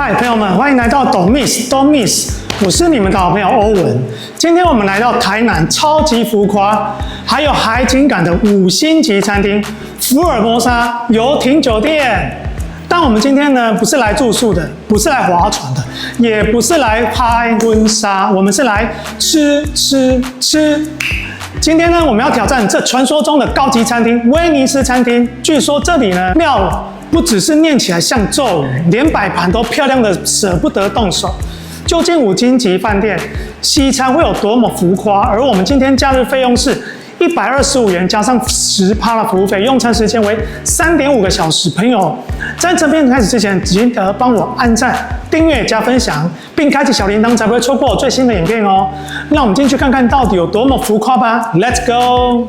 嗨，朋友们，欢迎来到Don't Miss，我是你们的好朋友欧文。今天我们来到台南超级浮夸，还有海景感的5星级餐厅福尔摩沙游艇酒店。但我们今天呢，不是来住宿的，不是来划船的，也不是来拍婚纱，我们是来吃。今天呢，我们要挑战这传说中的高级餐厅——威尼斯餐厅。据说这里呢，料不只是念起来像咒语，连摆盘都漂亮的舍不得动手。究竟5星级饭店西餐会有多么浮夸？而我们今天假日费用是125元加上10%的服务费，用餐时间为3.5个小时。朋友，在这边开始之前，记得帮我按赞、订阅、加分享，并开启小铃铛，才不会错过我最新的影片哦。让我们进去看看到底有多么浮夸吧 ！Let's go！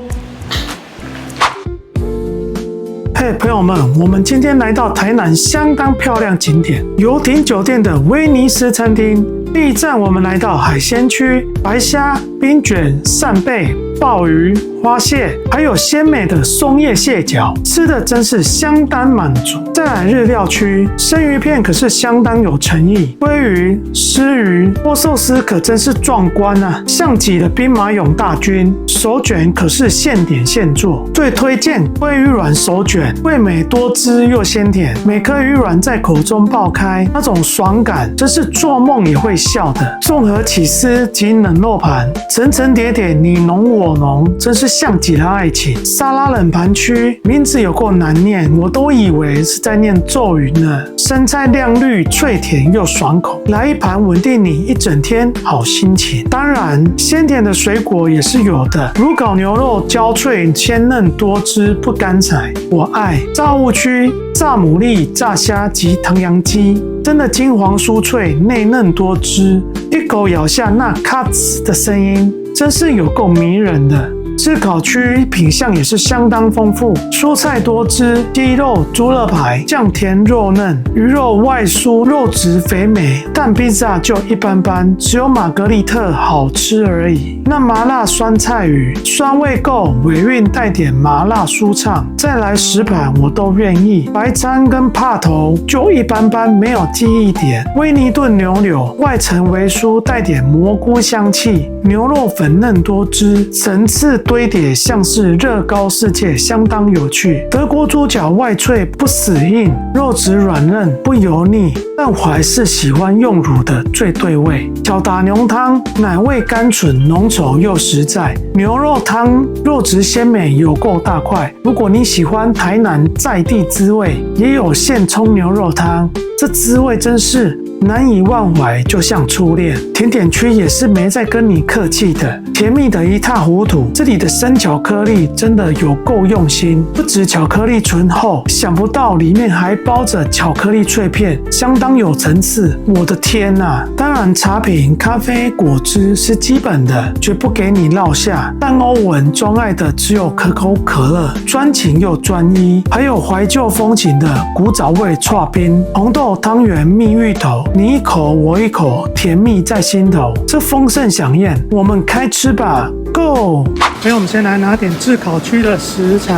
嘿，朋友们，我们今天来到台南相当漂亮景点游艇酒店的威尼斯餐厅。第一站，我们来到海鲜区，白虾、冰卷、扇贝、鲍鱼、花蟹，还有鲜美的松叶蟹脚，吃的真是相当满足。再来日料区，生鱼片可是相当有诚意，鲑鱼、狮鱼、握寿司可真是壮观啊，像极了兵马俑大军。手卷可是现点现做，最推荐鲑鱼卵手卷，味美多汁又鲜甜，每颗鱼卵在口中爆开，那种爽感真是做梦也会笑的。综合起司及冷肉盘，层层叠叠，你侬我侬，真是像极了爱情。沙拉冷盘区名字有够难念，我都以为是在念咒语呢。生菜亮绿，脆甜又爽口，来一盘稳定你一整天好心情。当然，鲜甜的水果也是有的，乳烤牛肉焦脆鲜嫩多汁，不干柴。我爱炸物区，炸牡蛎、炸虾及唐扬鸡，真的金黄酥脆，内嫩多汁，一口咬下那咔哧的声音，真是有够迷人的。炙烤区品项也是相当丰富，蔬菜多汁，鸡肉、猪肋排酱甜肉嫩，鱼肉外酥，肉质肥美。但披萨就一般般，只有玛格丽特好吃而已。那麻辣酸菜鱼，酸味够，尾韵带点麻辣舒畅，再来10盘我都愿意。白餐跟帕头就一般般，没有记忆点。威尼顿牛柳外层微酥，带点蘑菇香气，牛肉粉嫩多汁，层次堆叠像是乐高世界，相当有趣。德国猪脚外脆不死硬，肉质软嫩不油腻，但我还是喜欢用乳的最对味。巧打牛汤奶味甘醇浓稠又实在，牛肉汤肉质鲜美有够大块。如果你喜欢台南在地滋味，也有现冲牛肉汤，这滋味真是难以忘怀，就像初恋。甜点区也是没再跟你客气的，甜蜜的一塌糊涂。这里的生巧克力真的有够用心，不止巧克力醇厚，想不到里面还包着巧克力脆片，相当有层次。我的天啊！当然茶品、咖啡、果汁是基本的，绝不给你落下。但欧文钟爱的只有可口可乐，专情又专一，还有怀旧风情的古早味剉冰、红豆汤圆、蜜芋头。你一口我一口，甜蜜在心头，这丰盛飨宴，我们开吃吧 ，Go！ 所以我们先来拿点炙烤区的食材，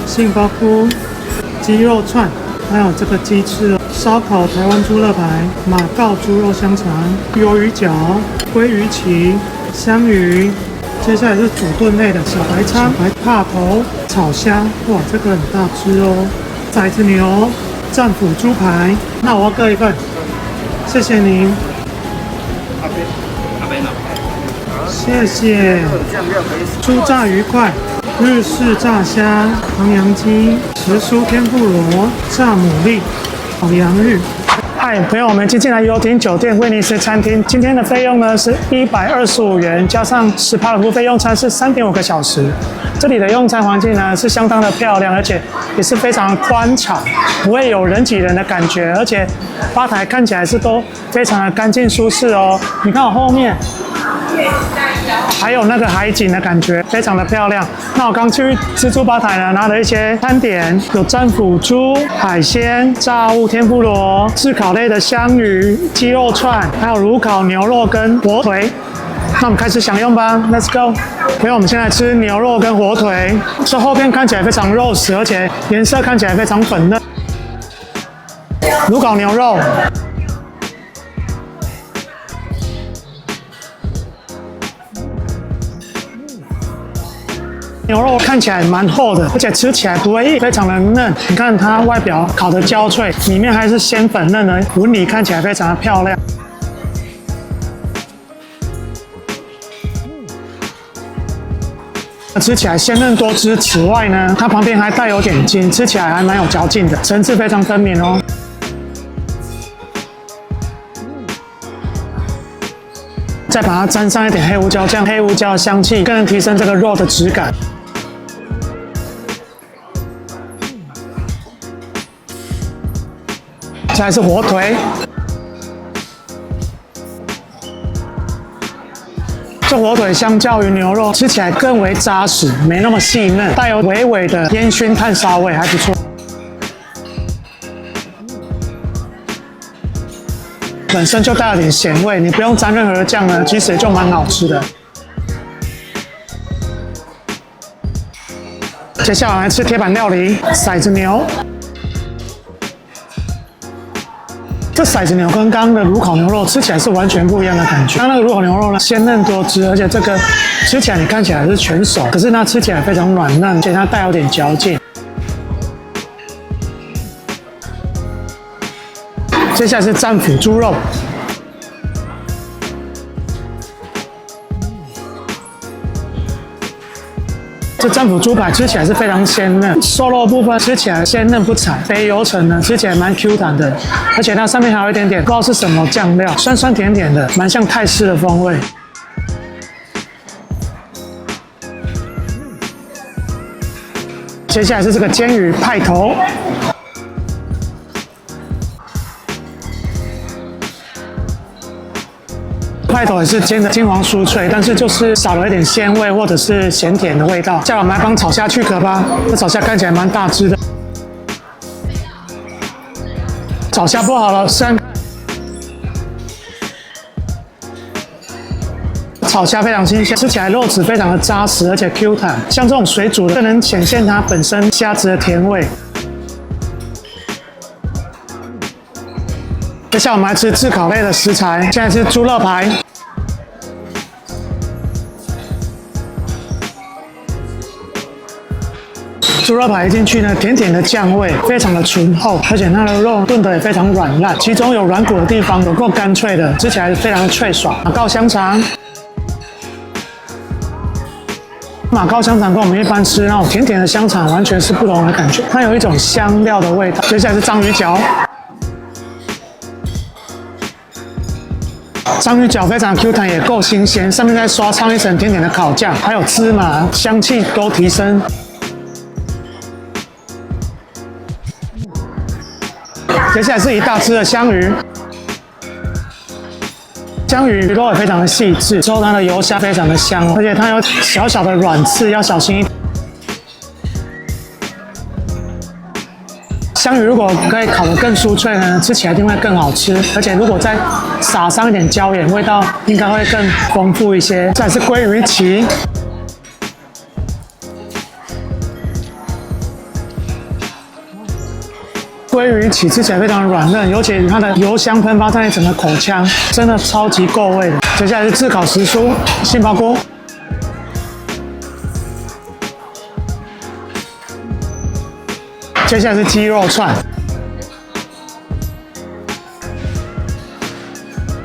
杏鲍菇、鸡肉串，还有这个鸡翅、烧烤台湾猪肋排、马告猪肉香肠、鱿鱼饺、鲑鱼鳍、香鱼。接下来是煮炖类的小白鲳、帕头、炒虾，哇，这个很大只哦。骰子牛、战斧猪排，那我要各一份。谢谢您，谢谢。初炸愉快，日式炸虾、唐扬鸡、时蔬天妇罗、炸牡蛎、烤洋芋。嗨，朋友们，进来游艇酒店威尼斯餐厅，今天的费用呢是125元，加上10%的服务费，用餐是3.5个小时。这里的用餐环境呢是相当的漂亮，而且也是非常宽敞，不会有人挤人的感觉，而且吧台看起来是都非常的干净舒适哦。你看我后面还有那个海景的感觉，非常的漂亮。那我刚去自助吧台呢，拿了一些餐点，有战斧猪、海鲜、炸物天妇罗、炙烤类的香鱼、鸡肉串，还有乳烤牛肉跟火腿。那我们开始享用吧 ，Let's go！ 朋友，我们现在吃牛肉跟火腿，这后片看起来非常肉实，而且颜色看起来非常粉嫩。乳烤牛肉，牛肉看起来蛮厚的，而且吃起来不会硬，非常的嫩。你看它外表烤得焦脆，里面还是鲜粉嫩的，纹理看起来非常的漂亮。吃起来鲜嫩多汁，此外呢，它旁边还带有点筋，吃起来还蛮有嚼劲的，层次非常分明哦。再把它沾上一点黑胡椒酱，黑胡椒的香气更能提升这个肉的质感。再来是火腿。这火腿相较于牛肉，吃起来更为扎实，没那么细嫩，带有微微的烟熏炭烧味，还不错。本身就带有点咸味，你不用沾任何的酱呢，其实就蛮好吃的。接下来吃铁板料理骰子牛。这骰子牛跟刚刚的炉烤牛肉吃起来是完全不一样的感觉。刚刚那个炉烤牛肉呢，鲜嫩多汁，而且这个吃起来你看起来是全熟，可是它吃起来非常软嫩，而且它带有点嚼劲。接下来是战斧猪肉。这战斧猪排吃起来是非常鲜嫩，瘦肉部分吃起来鲜嫩不柴，肥油层呢吃起来蛮 Q 弹的，而且它上面还有一点点不知道是什么酱料，酸酸甜甜的，蛮像泰式的风味。接下来是这个煎鱼派头。派头也是煎的金黄酥脆，但是就是少了一点鲜味或者是咸甜的味道。接下来我们来帮炒虾去壳吧。这炒虾看起来蛮大只的。炒虾剥好了，炒虾非常新鲜，吃起来肉质非常的扎实，而且 Q 弹。像这种水煮的，更能显现它本身虾子的甜味。接下来我们来吃炙烤类的食材，现在是猪肋排。猪肉排一进去呢，甜甜的酱味，非常的醇厚，而且它的肉炖得也非常软烂，其中有软骨的地方，有够干脆的，吃起来非常脆爽。马告香肠，马告香肠跟我们一般吃那种甜甜的香肠完全是不同的感觉，它有一种香料的味道。接下来是章鱼脚。章鱼脚非常 Q 弹，也够新鲜，上面再刷上一层甜甜的烤酱，还有芝麻，香气都提升。接下来是一大只的香鱼，香鱼肉也非常的细致，之后它的油香非常的香，而且它有小小的软刺，要小心一点。香鱼如果可以烤得更酥脆呢，吃起来一定会更好吃。而且如果再撒上一点椒盐，味道应该会更丰富一些。再来是鲑鱼鳍，鲑鱼鳍吃起来非常软嫩，尤其它的油香喷发在整个口腔，真的超级够味的。接下来是炙烤时蔬杏鲍菇。接下来是鸡肉串，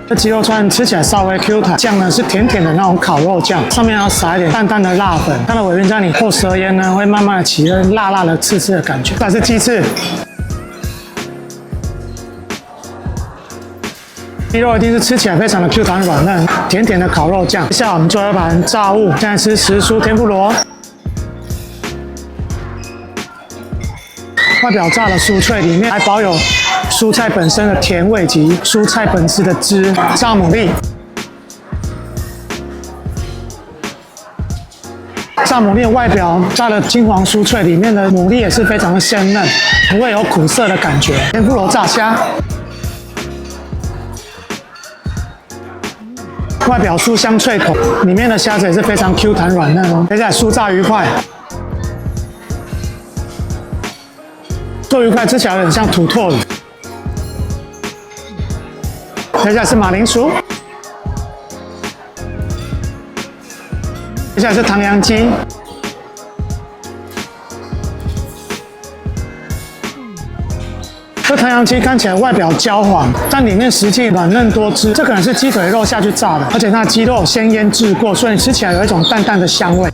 这鸡肉串吃起来稍微 Q 弹，酱呢是甜甜的那种烤肉酱，上面要撒一点淡淡的辣粉，它的尾韵在你后舌咽呢会慢慢的起辣辣的刺刺的感觉。再来是鸡翅，鸡肉一定是吃起来非常的 Q 弹软嫩，甜甜的烤肉酱。接下来我们做一盘炸物，现在吃时蔬天妇罗。外表炸的酥脆，里面还保有蔬菜本身的甜味及蔬菜本身的汁。炸牡蛎，炸牡蛎的外表炸的金黄酥脆，里面的牡蛎也是非常的鲜嫩，不会有苦涩的感觉。天妇罗炸虾，外表酥香脆口，里面的虾子也是非常 Q 弹软嫩哦。接下来酥炸鱼块。做鱼块吃起来很像土豆鱼。接下来是马铃薯，接下来是唐扬鸡，这藤阳鸡看起来外表焦黄，但里面实际软嫩多汁。这可能是鸡腿肉下去炸的，而且它的鸡肉先腌制过，所以吃起来有一种淡淡的香味。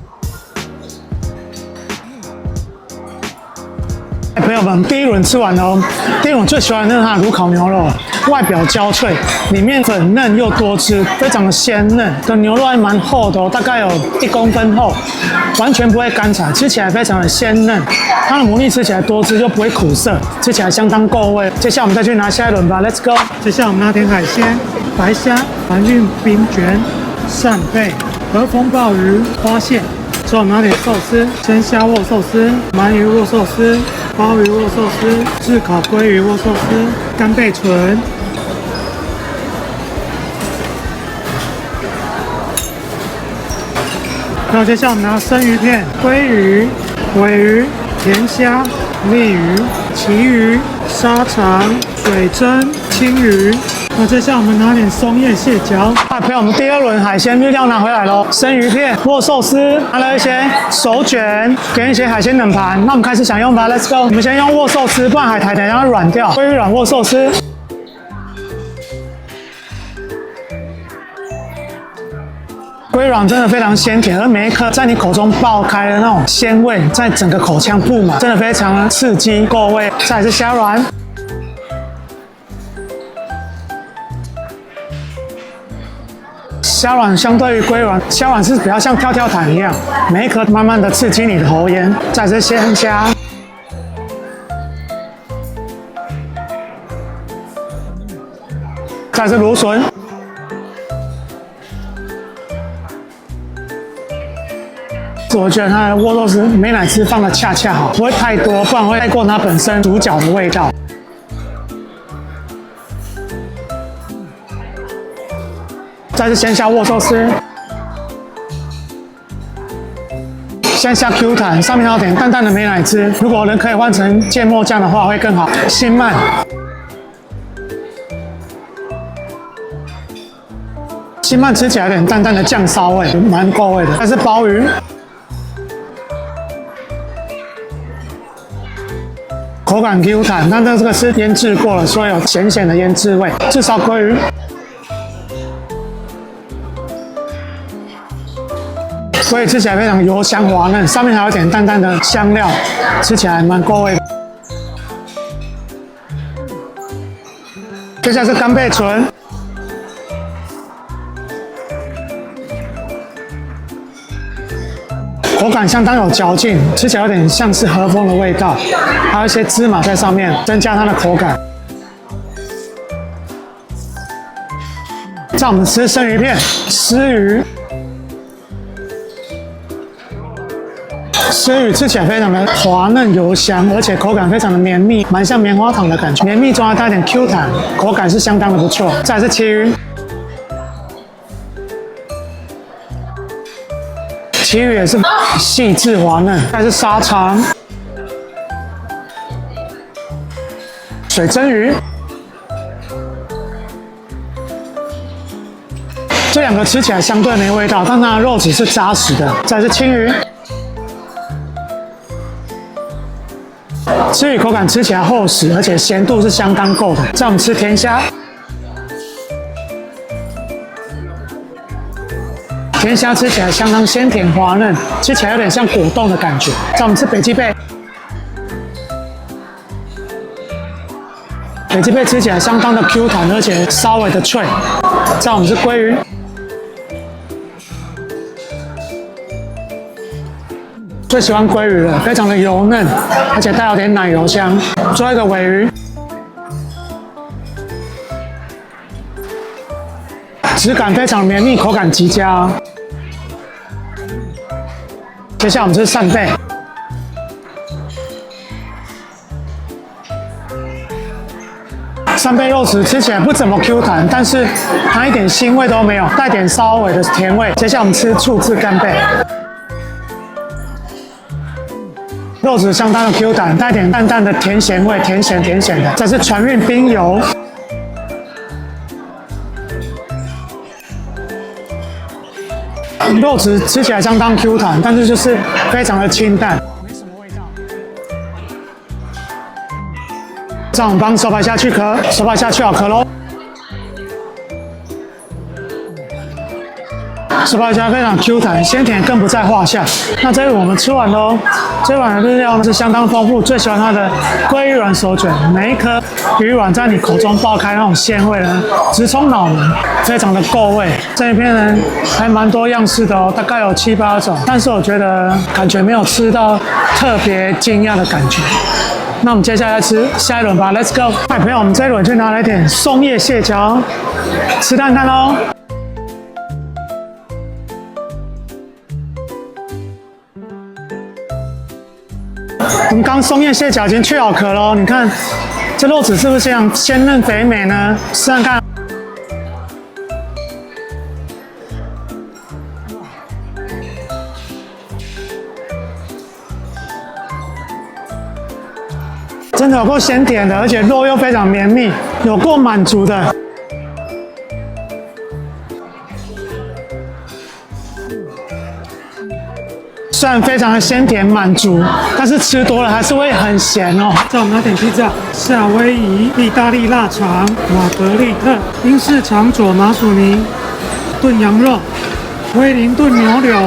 朋友们，第一轮吃完了哦。第一轮最喜欢的是它的炉烤牛肉，外表焦脆，里面粉嫩又多汁，非常的鲜嫩。的牛肉还蛮厚的哦，大概有1公分厚，完全不会干柴，吃起来非常的鲜嫩。它的牡蛎吃起来多汁又不会苦涩，吃起来相当够味。接下来我们再去拿下一轮吧 ，Let's go。接下来我们拿点海鲜，白虾、白运冰卷、扇贝、和风鲍鱼、花蟹。之后我们拿点寿司，鲜虾握寿司、鳗鱼握寿司、鲍鱼握寿司、炙烤鲑鱼握寿司、干贝唇。然后接下来我们拿生鱼片、鲑鱼、尾鱼、甜虾、鲤鱼、旗鱼、沙肠、水蒸、青鱼。那接下来我们拿点松叶蟹脚。朋友，我们第二轮海鲜日料拿回来咯，生鱼片、握寿司，拿了一些手卷，跟一些海鲜冷盘。那我们开始享用吧 ，Let's go。我们先用握寿司，不然海苔等一下会软掉。鲑鱼软握寿司。龟卵真的非常鲜甜，而每一颗在你口中爆开的那种鲜味，在整个口腔布满，真的非常的刺激够味。再来是虾卵。虾卵相对于龟卵，虾卵是比较像跳跳糖一样，每一颗慢慢的刺激你的喉咽。再来是鲜虾，再来是芦笋，我觉得它的握肉是美乃滋放的恰恰好，不会太多，不然会盖过它本身主角的味道。再是鲜虾握寿司，鲜虾 Q 弹，上面还有点淡淡的美乃滋。如果人可以换成芥末酱的话，会更好。新鳗，新鳗吃起来有点淡淡的酱骚味，蛮够味的。再是鲍鱼，口感 Q 弹，但这个是腌制过了，所以有咸咸的腌制味。至少鲑鱼。所以吃起来非常油香滑嫩，上面还有点淡淡的香料，吃起来蛮够味的。接下来是干贝唇，口感相当有嚼劲，吃起来有点像是和风的味道，还有一些芝麻在上面，增加它的口感。再我们吃生鱼片，丝鱼。丝鱼吃起来非常的滑嫩油香，而且口感非常的绵密，蛮像棉花糖的感觉，绵密中还带点 Q 弹，口感是相当的不错。再来是旗鱼，旗鱼也是细致滑嫩。再来是沙肠，水蒸鱼，这两个吃起来相对没味道，但它的肉质是扎实的。再来是青鱼。青鱼口感吃起来厚实，而且咸度是相当够的。再我们吃甜虾，甜虾吃起来相当鲜甜滑嫩，吃起来有点像果冻的感觉。再我们吃北极贝，北极贝吃起来相当的 Q 弹，而且稍微的脆。再我们吃鲑鱼。最喜欢鲑鱼了，非常的油嫩，而且带有点奶油香。最后一个尾鱼，质感非常绵密，口感极佳。接下来我们吃扇贝，扇贝肉质吃起来不怎么 Q 弹，但是它一点腥味都没有，带点稍微的甜味。接下来我们吃醋渍干贝。肉质相当的 Q 弹，带点淡淡的甜咸味，甜咸的。再是船运冰油，肉质吃起来相当 Q 弹，但是就是非常的清淡，没什么味道。这样我们帮手摆下去壳，手摆下去好壳喽。手把虾非常 Q 弹，鲜甜更不在话下。那这个我们吃完喽，这碗的日料呢是相当丰富，最喜欢它的鲑鱼软手卷，每一颗鱼软在你口中爆开那种鲜味呢，直冲脑门，非常的够味。这一片呢还蛮多样式的哦，大概有7、8种，但是我觉得感觉没有吃到特别惊讶的感觉。那我们接下来吃下一轮吧 ，Let's go！ 嗨，朋友，我们这一轮就拿来点松叶蟹脚，吃看看喽。我们刚松叶蟹脚已经去好壳喽，你看这肉质是不是非常鲜嫩肥美呢？试看看。真的有够鲜甜的，而且肉又非常绵密，有够满足的。虽然非常的鲜甜满足，但是吃多了还是会很咸哦。再我们拿点披萨，夏威夷、意大利腊肠、玛格丽特、英式长佐麻薯泥、炖羊肉、威灵顿牛柳、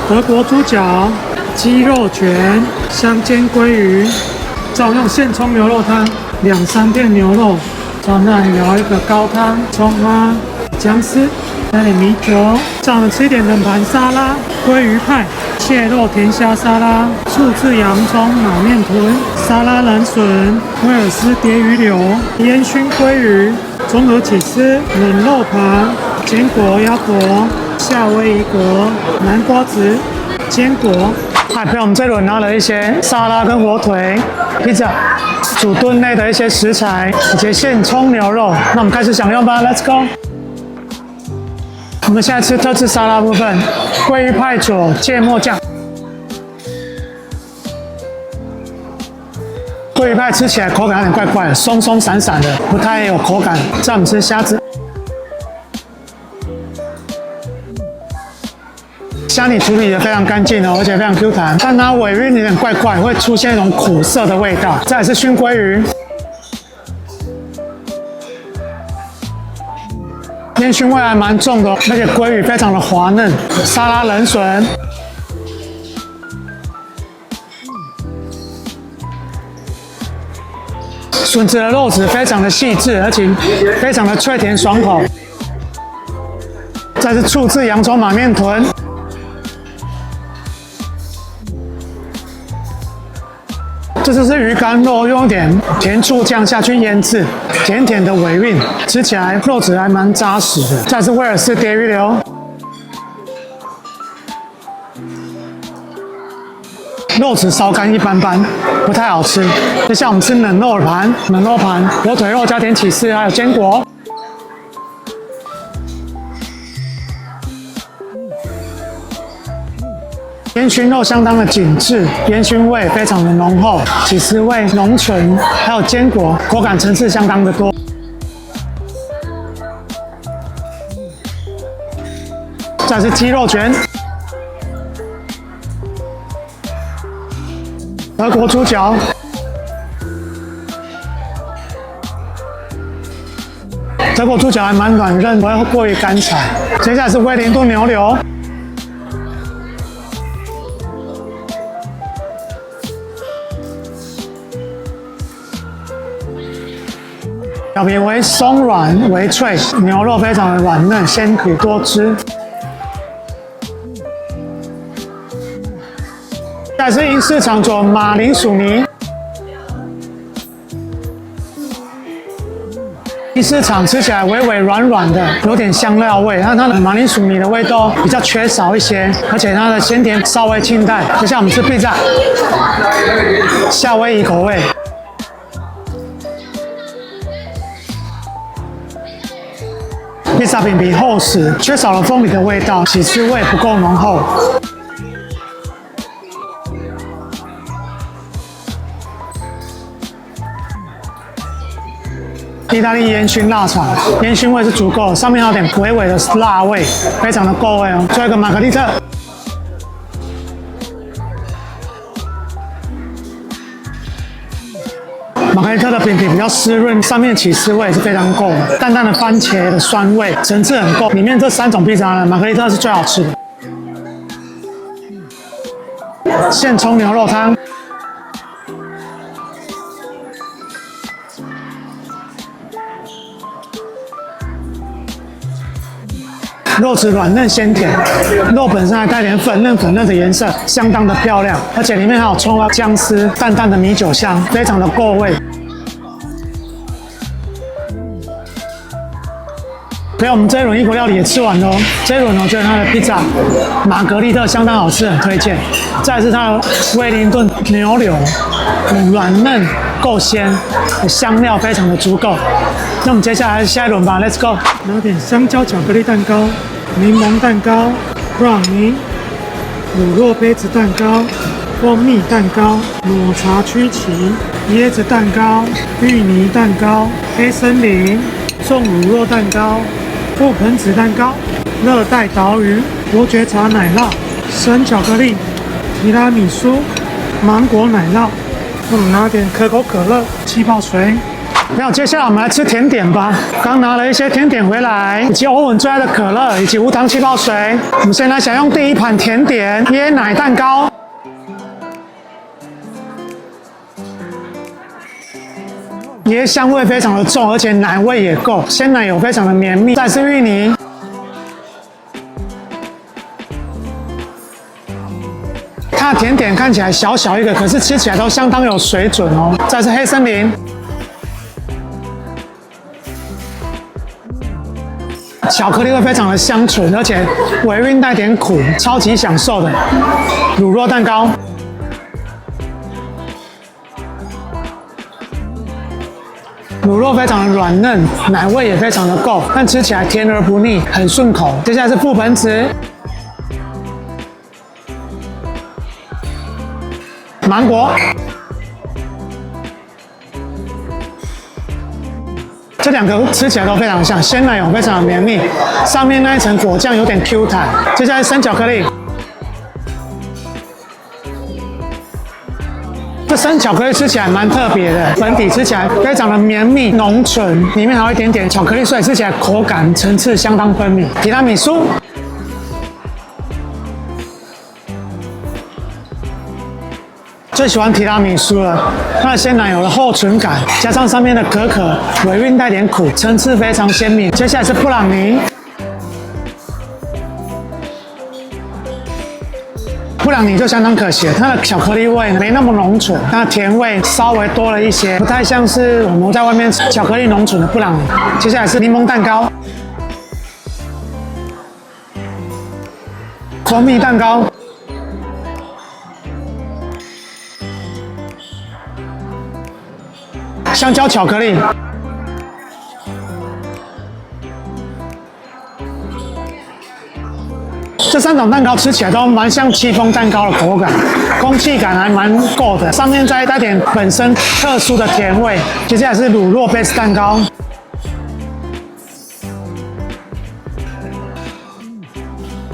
德国猪脚、鸡肉卷、香煎鲑鱼。再我们用现冲牛肉汤，2、3片牛肉，再我们来舀一个高汤，葱花、姜丝。加点米酒，再我们吃一点冷盘沙拉、鲑鱼派、蟹肉甜虾沙拉、醋制洋葱、马面臀、沙拉冷笋、威尔斯蝶鱼柳、烟熏鲑鱼、综合起司、冷肉盘、坚果鸭脖、夏威夷果、南瓜子、坚果。嗨，朋友，我们这轮拿了一些沙拉跟火腿、披萨、煮炖类的一些食材，以及现冲牛肉。那我们开始享用吧 ，Let's go！我们现在吃特制沙拉部分，鲑鱼派佐芥末酱。鲑鱼派吃起来口感有点怪怪的，松松散散的，不太有口感。再我们吃虾子，虾米处理的非常干净哦，而且非常 Q 弹，但它尾韵有点怪怪，会出现一种苦涩的味道。再来是熏鲑鱼。烟熏味还蛮重的，而且鲑鱼非常的滑嫩。沙拉冷笋，笋子的肉质非常的细致，而且非常的脆甜爽口。再是醋制洋葱马面臀，这就是鱼干肉，用点甜醋酱下去腌制，甜甜的尾韵，吃起来肉质还蛮扎实的。再是威尔斯蝶鱼柳，肉质稍干一般般，不太好吃。接下来我们吃冷肉盘，火腿肉加点起司，还有坚果。烟熏肉相当的紧致，烟熏味非常的浓厚，起司味浓醇，还有坚果，口感层次相当的多。再来是鸡肉卷，德国猪脚，德国猪脚还蛮软嫩，不会过于干柴。接下来是威灵顿牛柳。表皮为松软微脆，牛肉非常的软嫩鲜皮多汁。再来是英式长佐马铃薯泥，英式长吃起来微微软软的，有点香料味，但它的马铃薯泥的味道比较缺少一些，而且它的鲜甜稍微清淡。接下来我们吃披萨，夏威夷口味。披萨饼皮厚实，缺少了凤梨的味道，起司味不够浓厚。意大利烟熏腊肠，烟熏味是足够的，上面还有点微微的辣味，非常的够味哦。最后一个玛格丽特。玛格丽特的饼皮比较湿润，上面起司味也是非常够的，淡淡的番茄的酸味，层次很够。里面这3种披萨呢，玛格丽特是最好吃的。现冲牛肉汤。肉质软嫩鲜甜，肉本身还带点粉嫩的颜色，相当的漂亮。而且里面还有葱花、姜丝、淡淡的米酒香，非常的够味。所以我们这一轮异国料理也吃完喽。这一轮我觉得它的披萨玛格丽特相当好吃，很推荐。再来是它的威灵顿牛柳，软嫩够鲜，香料非常的足够。那我们接下来是下一轮吧 ，Let's go。拿点香蕉巧克力蛋糕、柠檬蛋糕、brownie、乳酪杯子蛋糕、蜂蜜蛋糕、抹茶曲奇、椰子蛋糕、芋泥蛋糕、黑森林、重乳酪蛋糕、覆盆子蛋糕、热带岛屿、伯爵茶奶酪、生巧克力、提拉米苏、芒果奶酪。我们拿点可口可乐、气泡水。那接下来我们来吃甜点吧。刚拿了一些甜点回来，以及欧文最爱的可乐，以及无糖气泡水。我们先来享用第一盘甜点——椰奶蛋糕。椰香味非常的重，而且奶味也够，鲜奶油非常的绵密。再是芋泥。它的甜点看起来小小一个，可是吃起来都相当有水准哦。再是黑森林。巧克力味非常的香醇，而且尾韵带点苦，超级享受的。乳酪蛋糕，乳酪非常的软嫩，奶味也非常的够，但吃起来甜而不腻，很顺口。接下来是覆盆子，芒果。这两个吃起来都非常像，鲜奶油非常的绵密，上面那一层果酱有点 Q 弹。接下来生巧克力，这生巧克力吃起来蛮特别的，粉底吃起来非常的绵密浓醇，里面还有一点点巧克力碎，吃起来口感层次相当分明。提拉米苏。最喜欢提拉米苏了，它的鲜奶油的厚唇感，加上上面的可可，尾韵带点苦，层次非常鲜明。接下来是布朗尼，布朗尼就相当可惜了，它的巧克力味没那么浓醇，它的甜味稍微多了一些，不太像是我们在外面巧克力浓醇的布朗尼。接下来是柠檬蛋糕，蜂蜜蛋糕。香蕉巧克力，这3种蛋糕吃起来都蛮像戚风蛋糕的口感，空气感还蛮够的，上面再带点本身特殊的甜味。接下来是乳酪杯子蛋糕，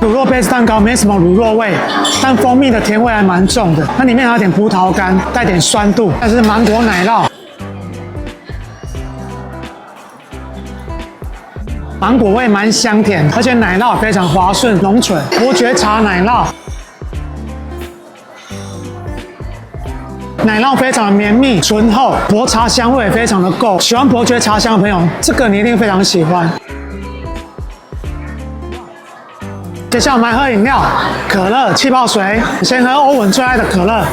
乳酪杯子蛋糕没什么乳酪味，但蜂蜜的甜味还蛮重的，它里面还有点葡萄干，带点酸度。但是芒果奶酪。芒果味蛮香甜，而且奶酪非常滑顺浓醇。伯爵茶奶酪，奶酪非常的绵密醇厚，薄茶香味非常的够。喜欢伯爵茶香的朋友，这个你一定非常喜欢。接下来我们来喝饮料，可乐、气泡水。先喝欧文最爱的可乐。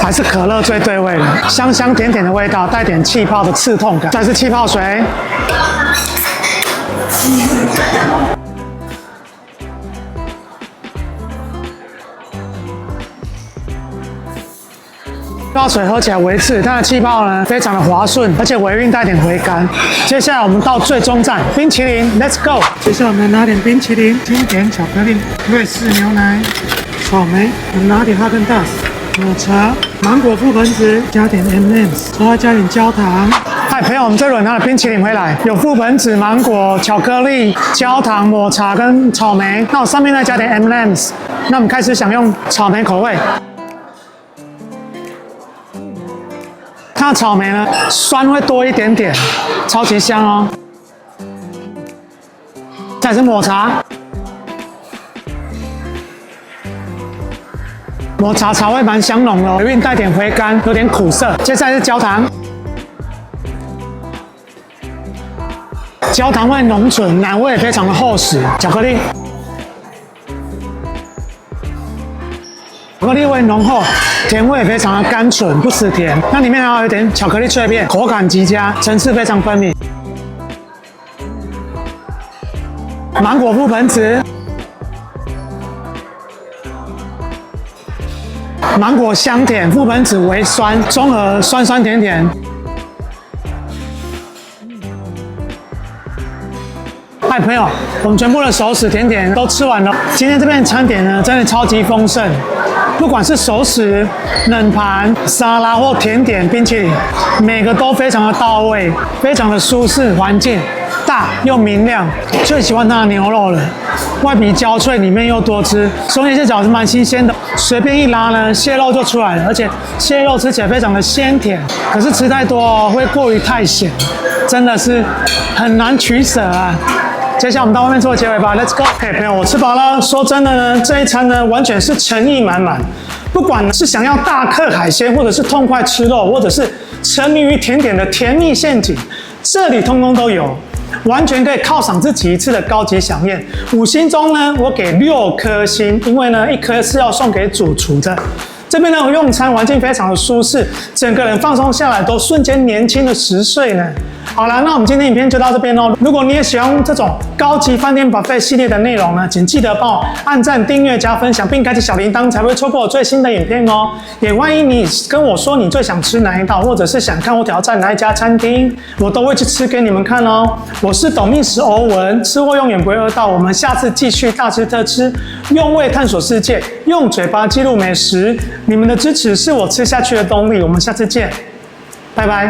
还是可乐最对味了，香香甜甜的味道，带点气泡的刺痛感。再是气泡水，气泡水喝起来微刺，它的气泡呢非常的滑顺，而且尾韵带点回甘。接下来我们到最终站，冰淇淋 ，Let's go！ 接下来我们拿点冰淇淋，经典巧克力、瑞士牛奶、草莓，我们拿点哈根达斯。抹茶、芒果覆盆子，加点 M&M's， 然后加点焦糖，嗨，朋友，我们这轮拿了冰淇淋回来，有覆盆子、芒果、巧克力、焦糖、抹茶跟草莓。那我上面再加点 M&M's。那我们开始享用草莓口味。它的草莓呢，酸会多一点点，超级香哦。再是抹茶，抹茶茶味蛮香浓的哦，有点带点回甘，有点苦涩。接下来是焦糖，焦糖味浓醇，奶味也非常的厚实。巧克力，巧克力味浓厚，甜味也非常的甘醇，不死甜。那里面还有一点巧克力脆片，口感极佳，层次非常分明。芒果覆盆子，芒果香甜，覆盆子微酸，综合酸酸甜甜。嗨，朋友，我们全部的熟食甜点都吃完了。今天这边的餐点呢，真的超级丰盛，不管是熟食、冷盘、沙拉或甜点、冰淇淋，每个都非常的到位，非常的舒适，环境大又明亮。最喜欢它的牛肉了，外皮焦脆，里面又多汁，松叶蟹脚是蛮新鲜的，随便一拉呢，蟹肉就出来了，而且蟹肉吃起来非常的鲜甜，可是吃太多哦，会过于太咸，真的是很难取舍啊。接下来我们到外面做结尾吧 ，Let's go！ 嘿，朋友，我吃饱了。说真的呢，这一餐呢完全是诚意满满。不管是想要大客海鲜，或者是痛快吃肉，或者是沉迷于甜点的甜蜜陷阱，这里通通都有，完全可以犒赏自己一次的高级飨宴。5星中呢，我给6颗星，因为呢1颗是要送给主厨的。这边呢用餐环境非常的舒适，整个人放松下来，都瞬间年轻了10岁呢。好啦，那我们今天影片就到这边哦。如果你也喜欢这种高级饭店 buffet 系列的内容呢，请记得帮我按赞、订阅、加分享，并开启小铃铛，才不会错过我最新的影片哦。也欢迎你跟我说你最想吃哪一道，或者是想看我挑战哪一家餐厅，我都会去吃给你们看哦。我是懂命食欧文，吃货永远不会饿到。我们下次继续大吃特吃，用味探索世界，用嘴巴记录美食。你们的支持是我吃下去的动力。我们下次见，拜拜。